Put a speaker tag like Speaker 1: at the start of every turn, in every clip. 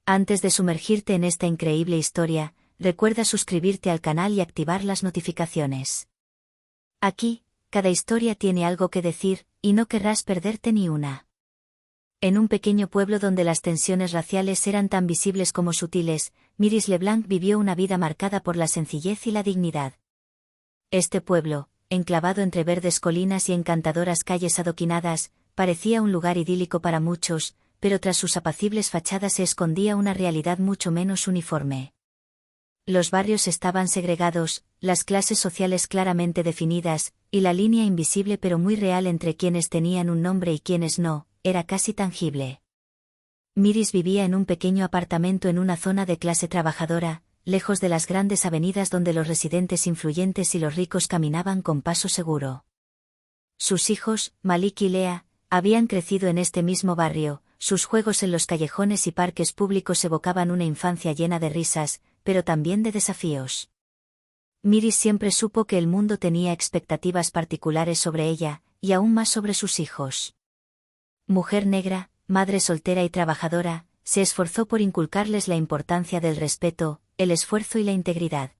Speaker 1: Antes de sumergirte en esta increíble historia, recuerda suscribirte al canal y activar las notificaciones. Aquí, cada historia tiene algo que decir, y no querrás perderte ni una. En un pequeño pueblo donde las tensiones raciales eran tan visibles como sutiles, Myris LeBlanc vivió una vida marcada por la sencillez y la dignidad. Este pueblo, enclavado entre verdes colinas y encantadoras calles adoquinadas, parecía un lugar idílico para muchos, pero tras sus apacibles fachadas se escondía una realidad mucho menos uniforme. Los barrios estaban segregados, las clases sociales claramente definidas, y la línea invisible pero muy real entre quienes tenían un nombre y quienes no, era casi tangible. Myris vivía en un pequeño apartamento en una zona de clase trabajadora, lejos de las grandes avenidas donde los residentes influyentes y los ricos caminaban con paso seguro. Sus hijos, Malik y Lea, habían crecido en este mismo barrio, sus juegos en los callejones y parques públicos evocaban una infancia llena de risas, pero también de desafíos. Myris siempre supo que el mundo tenía expectativas particulares sobre ella, y aún más sobre sus hijos. Mujer negra, madre soltera y trabajadora, se esforzó por inculcarles la importancia del respeto, el esfuerzo y la integridad.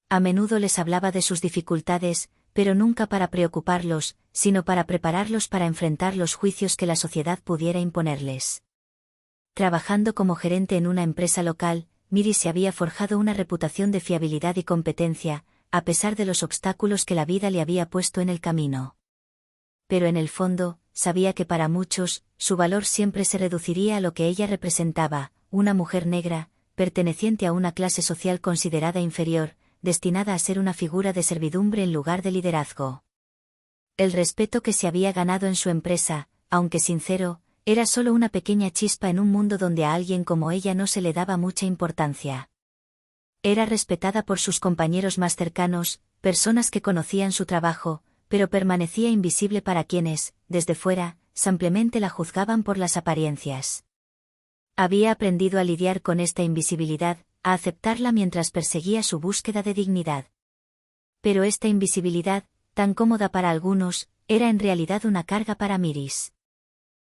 Speaker 1: A menudo les hablaba de sus dificultades, pero nunca para preocuparlos, sino para prepararlos para enfrentar los juicios que la sociedad pudiera imponerles. Trabajando como gerente en una empresa local, Myris se había forjado una reputación de fiabilidad y competencia, a pesar de los obstáculos que la vida le había puesto en el camino. Pero en el fondo, sabía que para muchos, su valor siempre se reduciría a lo que ella representaba, una mujer negra, perteneciente a una clase social considerada inferior, destinada a ser una figura de servidumbre en lugar de liderazgo. El respeto que se había ganado en su empresa, aunque sincero, era solo una pequeña chispa en un mundo donde a alguien como ella no se le daba mucha importancia. Era respetada por sus compañeros más cercanos, personas que conocían su trabajo, pero permanecía invisible para quienes, desde fuera, simplemente la juzgaban por las apariencias. Había aprendido a lidiar con esta invisibilidad, a aceptarla mientras perseguía su búsqueda de dignidad. Pero esta invisibilidad, tan cómoda para algunos, era en realidad una carga para Myris.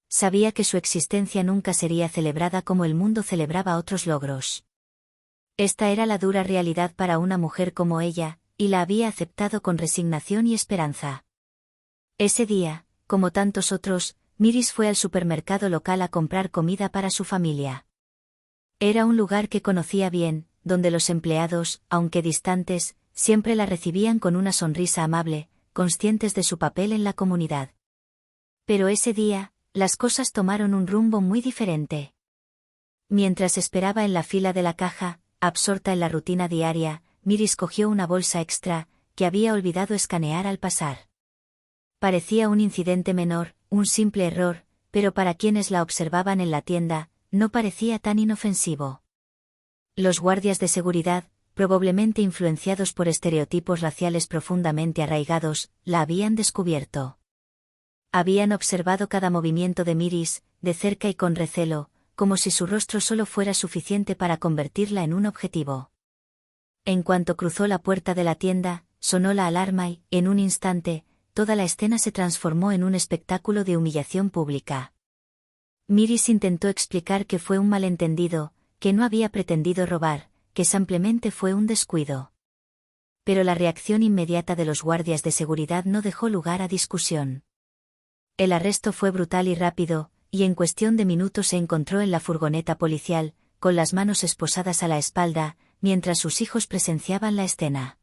Speaker 1: Sabía que su existencia nunca sería celebrada como el mundo celebraba otros logros. Esta era la dura realidad para una mujer como ella, y la había aceptado con resignación y esperanza. Ese día, como tantos otros, Myris fue al supermercado local a comprar comida para su familia. Era un lugar que conocía bien, donde los empleados, aunque distantes, siempre la recibían con una sonrisa amable, conscientes de su papel en la comunidad. Pero ese día, las cosas tomaron un rumbo muy diferente. Mientras esperaba en la fila de la caja, absorta en la rutina diaria, Myris cogió una bolsa extra, que había olvidado escanear al pasar. Parecía un incidente menor, un simple error, pero para quienes la observaban en la tienda, no parecía tan inofensivo. Los guardias de seguridad, probablemente influenciados por estereotipos raciales profundamente arraigados, la habían descubierto. Habían observado cada movimiento de Myris, de cerca y con recelo, como si su rostro solo fuera suficiente para convertirla en un objetivo. En cuanto cruzó la puerta de la tienda, sonó la alarma y, en un instante, toda la escena se transformó en un espectáculo de humillación pública. Myris intentó explicar que fue un malentendido, que no había pretendido robar, que simplemente fue un descuido. Pero la reacción inmediata de los guardias de seguridad no dejó lugar a discusión. El arresto fue brutal y rápido, y en cuestión de minutos se encontró en la furgoneta policial, con las manos esposadas a la espalda, mientras sus hijos presenciaban la escena.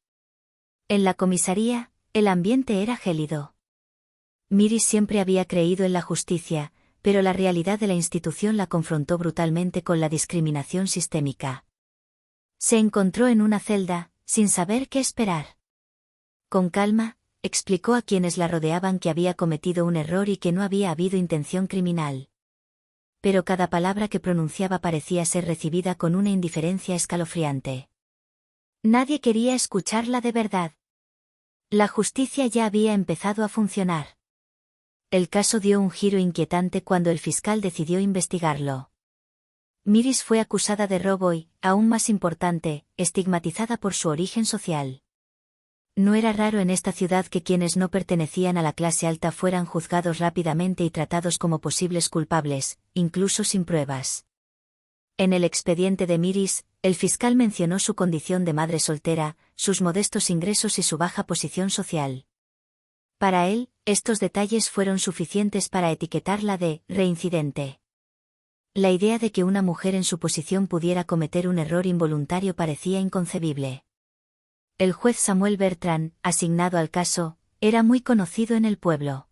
Speaker 1: En la comisaría, el ambiente era gélido. Myris siempre había creído en la justicia, pero la realidad de la institución la confrontó brutalmente con la discriminación sistémica. Se encontró en una celda, sin saber qué esperar. Con calma, explicó a quienes la rodeaban que había cometido un error y que no había habido intención criminal. Pero cada palabra que pronunciaba parecía ser recibida con una indiferencia escalofriante. Nadie quería escucharla de verdad. La justicia ya había empezado a funcionar. El caso dio un giro inquietante cuando el fiscal decidió investigarlo. Myris fue acusada de robo y, aún más importante, estigmatizada por su origen social. No era raro en esta ciudad que quienes no pertenecían a la clase alta fueran juzgados rápidamente y tratados como posibles culpables, incluso sin pruebas. En el expediente de Miris, el fiscal mencionó su condición de madre soltera, sus modestos ingresos y su baja posición social. Para él, estos detalles fueron suficientes para etiquetarla de reincidente. La idea de que una mujer en su posición pudiera cometer un error involuntario parecía inconcebible. El juez Samuel Bertrand, asignado al caso, era muy conocido en el pueblo.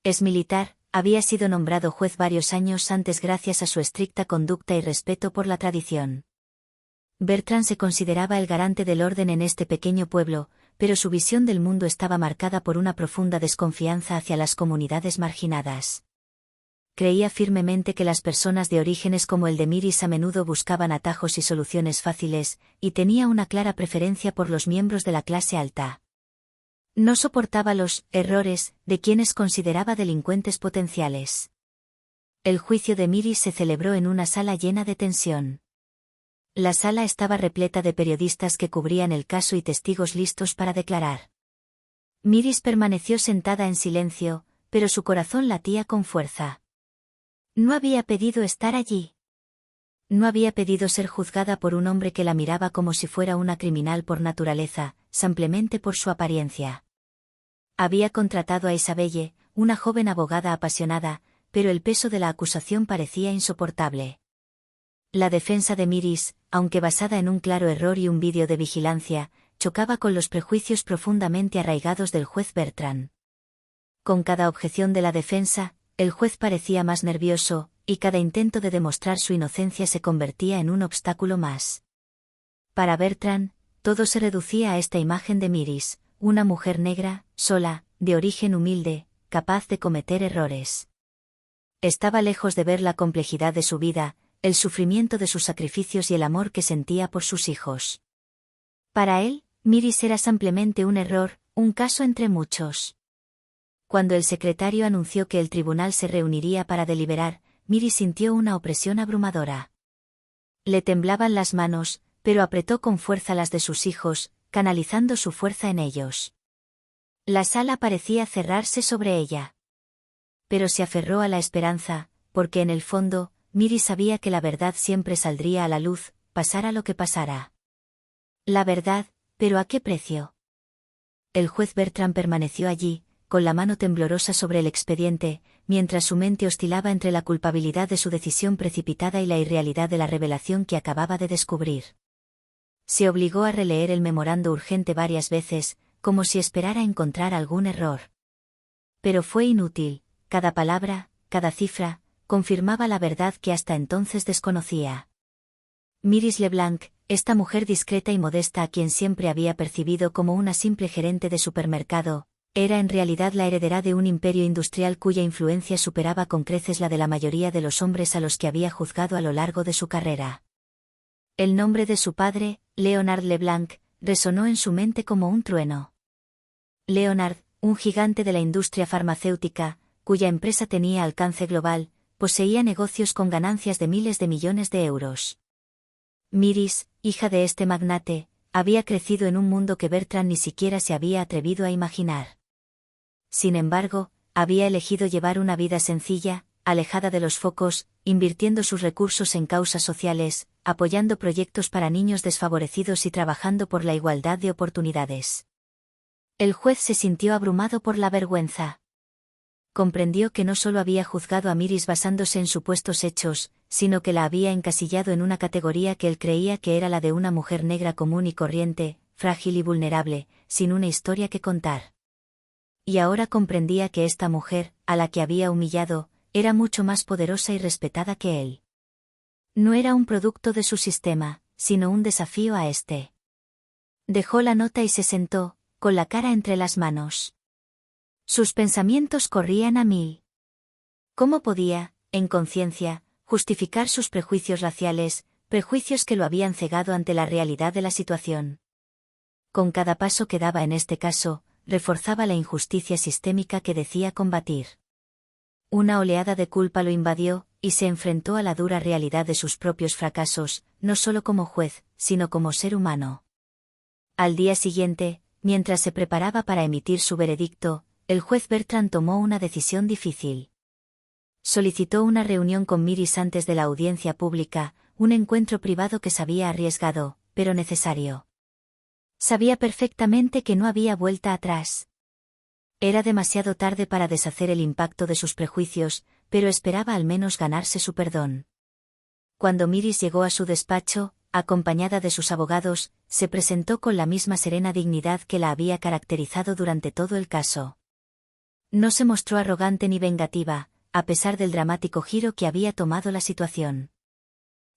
Speaker 1: Es militar, había sido nombrado juez varios años antes gracias a su estricta conducta y respeto por la tradición. Bertrand se consideraba el garante del orden en este pequeño pueblo, pero su visión del mundo estaba marcada por una profunda desconfianza hacia las comunidades marginadas. Creía firmemente que las personas de orígenes como el de Miris a menudo buscaban atajos y soluciones fáciles, y tenía una clara preferencia por los miembros de la clase alta. No soportaba los errores de quienes consideraba delincuentes potenciales. El juicio de Miris se celebró en una sala llena de tensión. La sala estaba repleta de periodistas que cubrían el caso y testigos listos para declarar. Miris permaneció sentada en silencio, pero su corazón latía con fuerza. No había pedido estar allí. No había pedido ser juzgada por un hombre que la miraba como si fuera una criminal por naturaleza, simplemente por su apariencia. Había contratado a Isabelle, una joven abogada apasionada, pero el peso de la acusación parecía insoportable. La defensa de Miris, aunque basada en un claro error y un vídeo de vigilancia, chocaba con los prejuicios profundamente arraigados del juez Bertrand. Con cada objeción de la defensa, el juez parecía más nervioso, y cada intento de demostrar su inocencia se convertía en un obstáculo más. Para Bertrand, todo se reducía a esta imagen de Miris, una mujer negra, sola, de origen humilde, capaz de cometer errores. Estaba lejos de ver la complejidad de su vida, el sufrimiento de sus sacrificios y el amor que sentía por sus hijos. Para él, Miris era simplemente un error, un caso entre muchos. Cuando el secretario anunció que el tribunal se reuniría para deliberar, Miris sintió una opresión abrumadora. Le temblaban las manos, pero apretó con fuerza las de sus hijos, canalizando su fuerza en ellos. La sala parecía cerrarse sobre ella. Pero se aferró a la esperanza, porque en el fondo, Miris sabía que la verdad siempre saldría a la luz, pasara lo que pasara. La verdad, pero ¿a qué precio? El juez Bertrand permaneció allí, con la mano temblorosa sobre el expediente, mientras su mente oscilaba entre la culpabilidad de su decisión precipitada y la irrealidad de la revelación que acababa de descubrir. Se obligó a releer el memorando urgente varias veces, como si esperara encontrar algún error. Pero fue inútil, cada palabra, cada cifra, confirmaba la verdad que hasta entonces desconocía. Miris Leblanc, esta mujer discreta y modesta a quien siempre había percibido como una simple gerente de supermercado, era en realidad la heredera de un imperio industrial cuya influencia superaba con creces la de la mayoría de los hombres a los que había juzgado a lo largo de su carrera. El nombre de su padre, Leonard Leblanc, resonó en su mente como un trueno. Leonard, un gigante de la industria farmacéutica, cuya empresa tenía alcance global, poseía negocios con ganancias de miles de millones de euros. Miris, hija de este magnate, había crecido en un mundo que Bertrand ni siquiera se había atrevido a imaginar. Sin embargo, había elegido llevar una vida sencilla, alejada de los focos, invirtiendo sus recursos en causas sociales, apoyando proyectos para niños desfavorecidos y trabajando por la igualdad de oportunidades. El juez se sintió abrumado por la vergüenza. Comprendió que no solo había juzgado a Miris basándose en supuestos hechos, sino que la había encasillado en una categoría que él creía que era la de una mujer negra común y corriente, frágil y vulnerable, sin una historia que contar. Y ahora comprendía que esta mujer, a la que había humillado, era mucho más poderosa y respetada que él. No era un producto de su sistema, sino un desafío a este. Dejó la nota y se sentó, con la cara entre las manos. Sus pensamientos corrían a mil. ¿Cómo podía, en conciencia, justificar sus prejuicios raciales, prejuicios que lo habían cegado ante la realidad de la situación? Con cada paso que daba en este caso, reforzaba la injusticia sistémica que decía combatir. Una oleada de culpa lo invadió, y se enfrentó a la dura realidad de sus propios fracasos, no solo como juez, sino como ser humano. Al día siguiente, mientras se preparaba para emitir su veredicto, el juez Bertrand tomó una decisión difícil. Solicitó una reunión con Miris antes de la audiencia pública, un encuentro privado que sabía arriesgado, pero necesario. Sabía perfectamente que no había vuelta atrás. Era demasiado tarde para deshacer el impacto de sus prejuicios, pero esperaba al menos ganarse su perdón. Cuando Miris llegó a su despacho, acompañada de sus abogados, se presentó con la misma serena dignidad que la había caracterizado durante todo el caso. No se mostró arrogante ni vengativa, a pesar del dramático giro que había tomado la situación.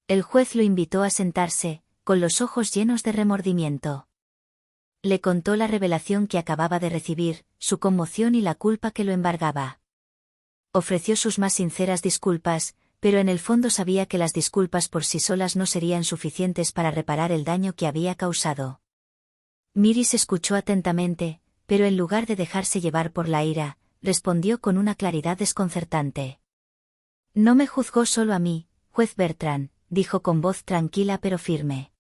Speaker 1: El juez lo invitó a sentarse, con los ojos llenos de remordimiento. Le contó la revelación que acababa de recibir, su conmoción y la culpa que lo embargaba. Ofreció sus más sinceras disculpas, pero en el fondo sabía que las disculpas por sí solas no serían suficientes para reparar el daño que había causado. Miris escuchó atentamente, pero en lugar de dejarse llevar por la ira, respondió con una claridad desconcertante. No me juzgó solo a mí, juez Bertrand, dijo con voz tranquila pero firme.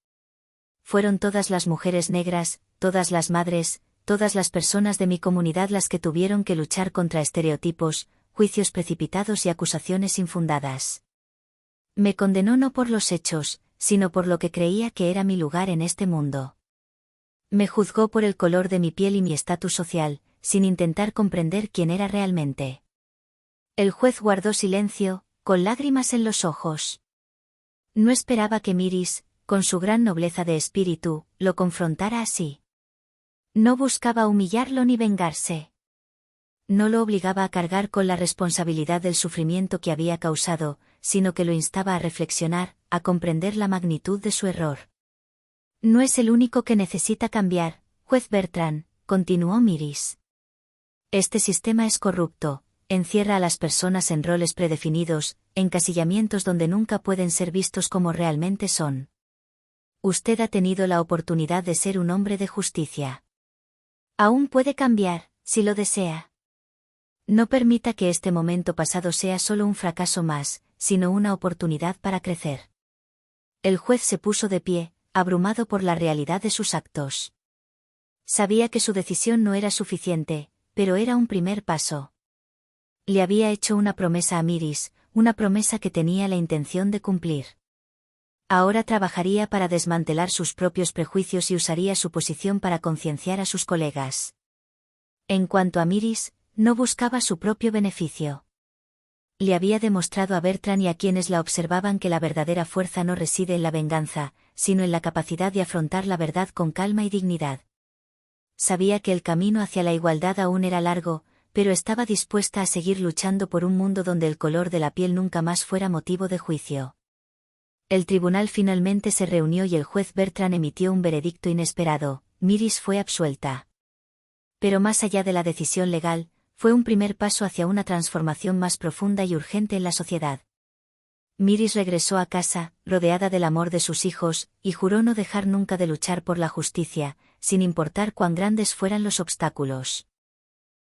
Speaker 1: Fueron todas las mujeres negras, todas las madres, todas las personas de mi comunidad las que tuvieron que luchar contra estereotipos, juicios precipitados y acusaciones infundadas. Me condenó no por los hechos, sino por lo que creía que era mi lugar en este mundo. Me juzgó por el color de mi piel y mi estatus social, sin intentar comprender quién era realmente. El juez guardó silencio, con lágrimas en los ojos. No esperaba que Miris, con su gran nobleza de espíritu, lo confrontara así. No buscaba humillarlo ni vengarse. No lo obligaba a cargar con la responsabilidad del sufrimiento que había causado, sino que lo instaba a reflexionar, a comprender la magnitud de su error. No es el único que necesita cambiar, juez Bertrand, continuó Miris. Este sistema es corrupto, encierra a las personas en roles predefinidos, encasillamientos donde nunca pueden ser vistos como realmente son. Usted ha tenido la oportunidad de ser un hombre de justicia. Aún puede cambiar, si lo desea. No permita que este momento pasado sea solo un fracaso más, sino una oportunidad para crecer. El juez se puso de pie, abrumado por la realidad de sus actos. Sabía que su decisión no era suficiente, pero era un primer paso. Le había hecho una promesa a Miris, una promesa que tenía la intención de cumplir. Ahora trabajaría para desmantelar sus propios prejuicios y usaría su posición para concienciar a sus colegas. En cuanto a Miris, no buscaba su propio beneficio. Le había demostrado a Bertrand y a quienes la observaban que la verdadera fuerza no reside en la venganza, sino en la capacidad de afrontar la verdad con calma y dignidad. Sabía que el camino hacia la igualdad aún era largo, pero estaba dispuesta a seguir luchando por un mundo donde el color de la piel nunca más fuera motivo de juicio. El tribunal finalmente se reunió y el juez Bertrand emitió un veredicto inesperado: Miris fue absuelta. Pero más allá de la decisión legal, fue un primer paso hacia una transformación más profunda y urgente en la sociedad. Miris regresó a casa, rodeada del amor de sus hijos, y juró no dejar nunca de luchar por la justicia, sin importar cuán grandes fueran los obstáculos.